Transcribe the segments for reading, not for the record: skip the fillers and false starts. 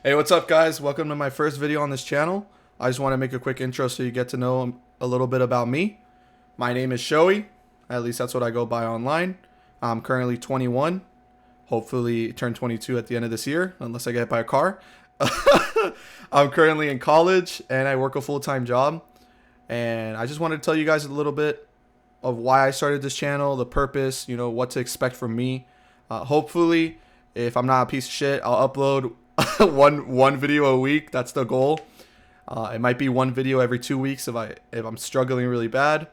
Hey, what's up, guys? Welcome to my first video on this channel. I just want to make a quick intro so you get to know a little bit about me. My name is Shoei. At least that's what I go by online. I'm currently 21. Hopefully turn 22 at the end of this year, unless I get hit by a car. I'm currently in college and I work a full-time job. And I just wanted to tell you guys a little bit of why I started this channel, the purpose, what to expect from me. Hopefully, if I'm not a piece of shit, I'll upload one video a week. That's the goal. It might be one video every 2 weeks if I'm struggling really bad.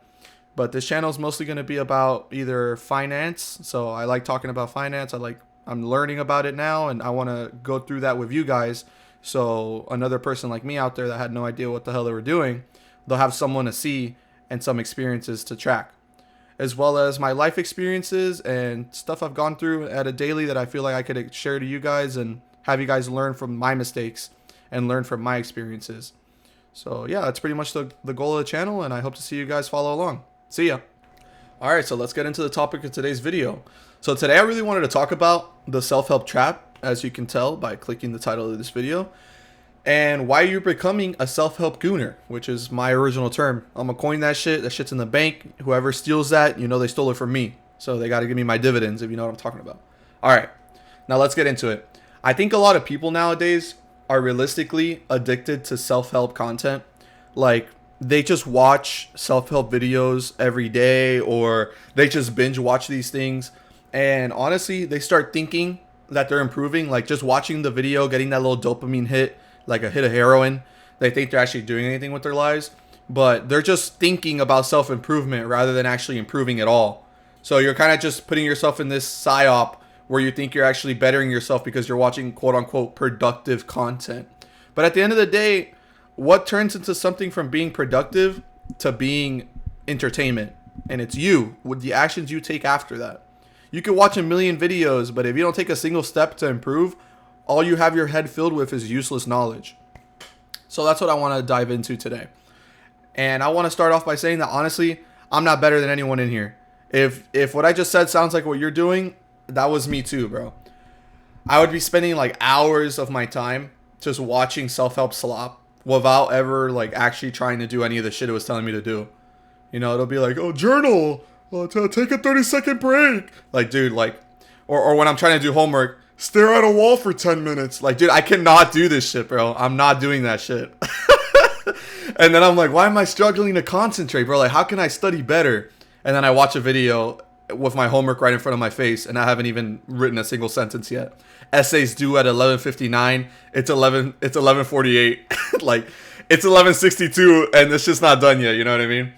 But this channel is mostly going to be about either finance. So I like talking about finance. I'm learning about it now, and I want to go through that with you guys. So another person like me out there that had no idea what the hell they were doing, they'll have someone to see and some experiences to track, as well as my life experiences and stuff I've gone through at a daily that I feel like I could share to you guys and have you guys learn from my mistakes and learn from my experiences. So yeah, that's pretty much the goal of the channel, and I hope to see you guys follow along. See ya. Alright, so let's get into the topic of today's video. So today I really wanted to talk about the self-help trap, as you can tell by clicking the title of this video, and why you're becoming a self-help gooner, which is my original term. I'm gonna coin that shit. That shit's in the bank. Whoever steals that, they stole it from me. So they gotta give me my dividends, if you know what I'm talking about. Alright, now let's get into it. I think a lot of people nowadays are realistically addicted to self-help content. Like, they just watch self-help videos every day, or they just binge watch these things. And honestly, they start thinking that they're improving. Like, just watching the video, getting that little dopamine hit, like a hit of heroin. They think they're actually doing anything with their lives, but they're just thinking about self-improvement rather than actually improving at all. So you're kind of just putting yourself in this psyop where you think you're actually bettering yourself because you're watching quote-unquote productive content. But at the end of the day, what turns into something from being productive to being entertainment? And it's you, with the actions you take after that. You can watch a million videos, but if you don't take a single step to improve, all you have your head filled with is useless knowledge. So that's what I want to dive into today. And I want to start off by saying that honestly, I'm not better than anyone in here. If what I just said sounds like what you're doing, that was me too, bro. I would be spending like hours of my time just watching self-help slop without ever like actually trying to do any of the shit it was telling me to do. It'll be like, oh, journal, take a 30-second break. Like, dude, like, or when I'm trying to do homework, stare at a wall for 10 minutes. Like, dude, I cannot do this shit, bro. I'm not doing that shit. And then I'm like, why am I struggling to concentrate, bro? Like, how can I study better? And then I watch a video with my homework right in front of my face, and I haven't even written a single sentence yet. Essays due at 11:59. It's 11:48. Like, it's 11:62, and it's just not done yet. You know what I mean?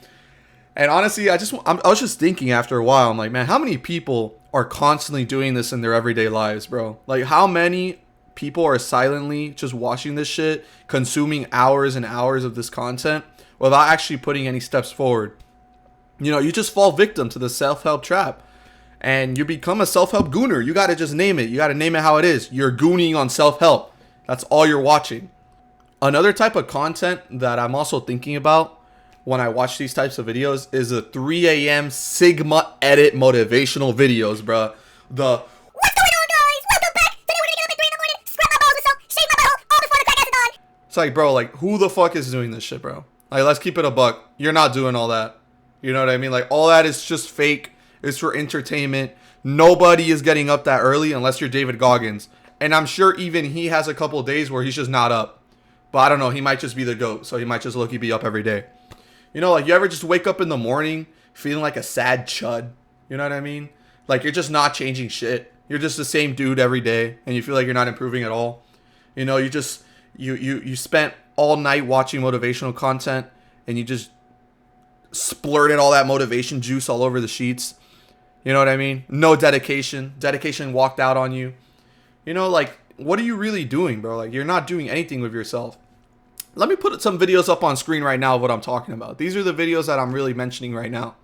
And honestly, I was just thinking after a while. I'm like, man, how many people are constantly doing this in their everyday lives, bro? Like, how many people are silently just watching this shit, consuming hours and hours of this content without actually putting any steps forward? You just fall victim to the self-help trap, and you become a self-help gooner. You got to just name it. You got to name it how it is. You're gooning on self-help. That's all you're watching. Another type of content that I'm also thinking about when I watch these types of videos is the 3 a.m. Sigma edit motivational videos, bruh. What's going on, guys? Welcome back. Today we're gonna get up at 3 in the morning, scrub my balls with soap, shave my butthole, all before the crack acid on. It's like, bro, like, who the fuck is doing this shit, bro? Like, let's keep it a buck. You're not doing all that. You know what I mean? Like, all that is just fake. It's for entertainment. Nobody is getting up that early unless you're David Goggins. And I'm sure even he has a couple of days where he's just not up. But I don't know. He might just be the GOAT. So he might just low-key be up every day. Like, you ever just wake up in the morning feeling like a sad chud? You know what I mean? Like, you're just not changing shit. You're just the same dude every day. And you feel like you're not improving at all. You spent all night watching motivational content. And you just splurted all that motivation juice all over the sheets. You know what I mean? No dedication. Dedication walked out on you. Like, what are you really doing, bro? Like, you're not doing anything with yourself. Let me put some videos up on screen right now of what I'm talking about. These are the videos that I'm really mentioning right now.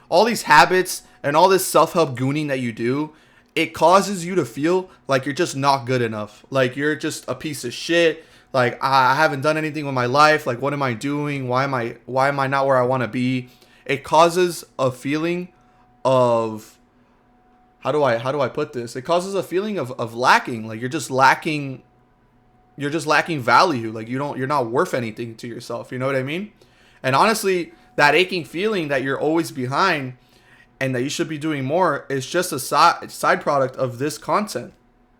All these habits and all this self-help gooning that you do, it causes you to feel like you're just not good enough. Like, you're just a piece of shit. Like, I haven't done anything with my life. Like, what am I doing? Why am I not where I want to be? It causes a feeling of, how do I put this? It causes a feeling of lacking. Like, you're just lacking you're just lacking value. Like you're not worth anything to yourself. You know what I mean? And honestly, that aching feeling that you're always behind and that you should be doing more is just a side product of this content.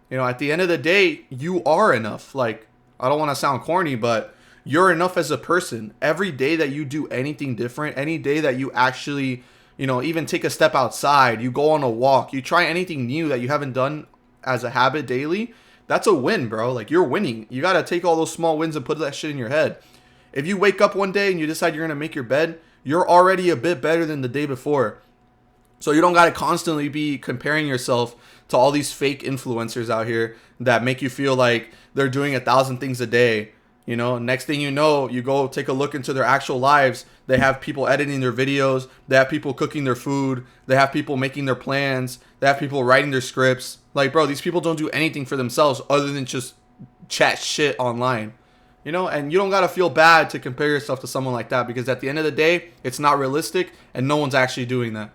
You know, at the end of the day, you are enough. Like, I don't want to sound corny, but you're enough as a person. Every day that you do anything different, any day that you actually, you know, even take a step outside, you go on a walk, you try anything new that you haven't done as a habit daily, that's a win, bro. Like, you're winning. You got to take all those small wins and put that shit in your head. If you wake up one day and you decide you're going to make your bed, you're already a bit better than the day before. So you don't got to constantly be comparing yourself to all these fake influencers out here that make you feel like they're doing 1,000 things a day. You know, next thing you know, you go take a look into their actual lives. They have people editing their videos. They have people cooking their food. They have people making their plans. They have people writing their scripts. Like, bro, these people don't do anything for themselves other than just chat shit online. You know, and you don't got to feel bad to compare yourself to someone like that, because at the end of the day, it's not realistic and no one's actually doing that.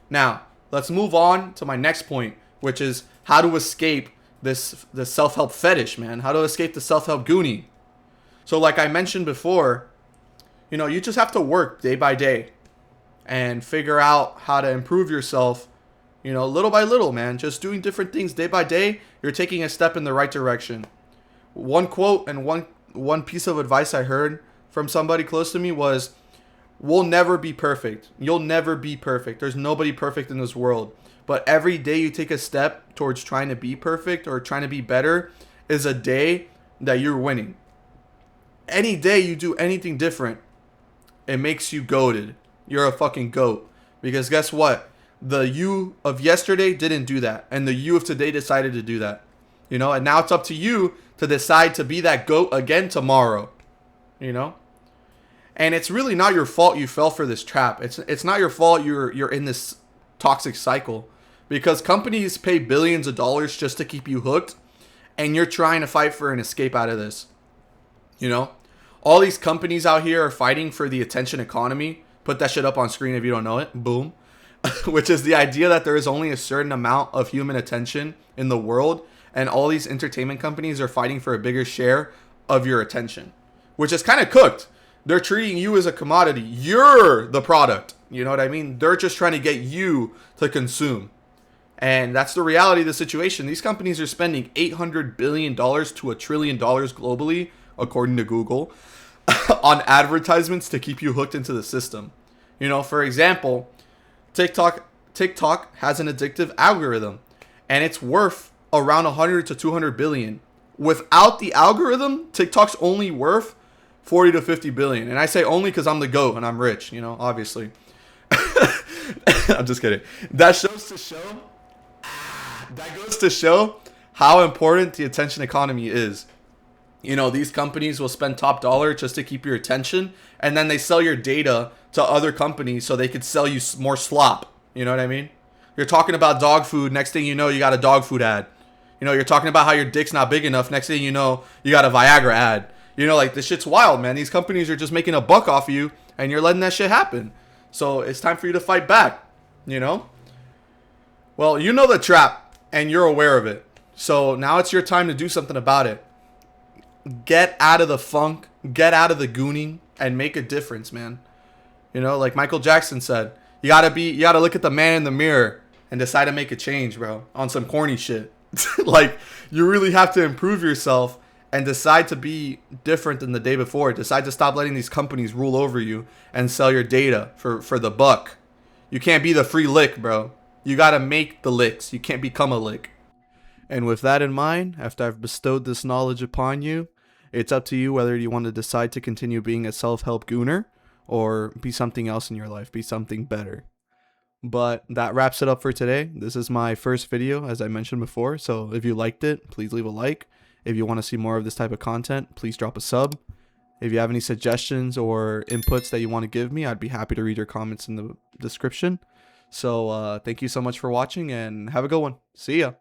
Now, let's move on to my next point, which is how to escape this self-help fetish, man. How to escape the self-help goonie. So like I mentioned before, you know, you just have to work day by day and figure out how to improve yourself, you know, little by little, man. Just doing different things day by day, you're taking a step in the right direction. One quote and one piece of advice I heard from somebody close to me was, we'll never be perfect. You'll never be perfect. There's nobody perfect in this world. But every day you take a step towards trying to be perfect or trying to be better is a day that you're winning. Any day you do anything different, it makes you goated. You're a fucking goat. Because guess what? The you of yesterday didn't do that. And the you of today decided to do that. You know, and now it's up to you to decide to be that goat again tomorrow. You know? And it's really not your fault you fell for this trap. It's not your fault you're in this toxic cycle, because companies pay billions of dollars just to keep you hooked, and you're trying to fight for an escape out of this. You know, all these companies out here are fighting for the attention economy. Put that shit up on screen if you don't know it. Boom. Which is the idea that there is only a certain amount of human attention in the world, and all these entertainment companies are fighting for a bigger share of your attention, which is kind of cooked. They're treating you as a commodity. You're the product. You know what I mean? They're just trying to get you to consume. And that's the reality of the situation. These companies are spending $800 billion to $1 trillion globally, according to Google, on advertisements to keep you hooked into the system. You know, for example, TikTok has an addictive algorithm, and it's worth around 100 to 200 billion. Without the algorithm, TikTok's only worth 40 to 50 billion. And I say only because I'm the GOAT and I'm rich, you know, obviously. I'm just kidding. That goes to show how important the attention economy is. You know, these companies will spend top dollar just to keep your attention, and then they sell your data to other companies so they could sell you more slop. You know what I mean? You're talking about dog food. Next thing you know, you got a dog food ad. You know, you're talking about how your dick's not big enough. Next thing you know, you got a Viagra ad. You know, like, this shit's wild, man. These companies are just making a buck off of you, and you're letting that shit happen. So it's time for you to fight back, you know? Well, you know the trap, and you're aware of it. So now it's your time to do something about it. Get out of the funk, get out of the gooning, and make a difference, man. You know, like Michael Jackson said, you gotta look at the man in the mirror and decide to make a change, bro, on some corny shit. Like, you really have to improve yourself and decide to be different than the day before. Decide to stop letting these companies rule over you and sell your data for the buck. You can't be the free lick, bro. You gotta make the licks. You can't become a lick. And with that in mind, after I've bestowed this knowledge upon you, it's up to you whether you want to decide to continue being a self-help gooner or be something else in your life, be something better. But that wraps it up for today. This is my first video, as I mentioned before. So if you liked it, please leave a like. If you want to see more of this type of content, please drop a sub. If you have any suggestions or inputs that you want to give me, I'd be happy to read your comments in the description. So thank you so much for watching, and have a good one. See ya.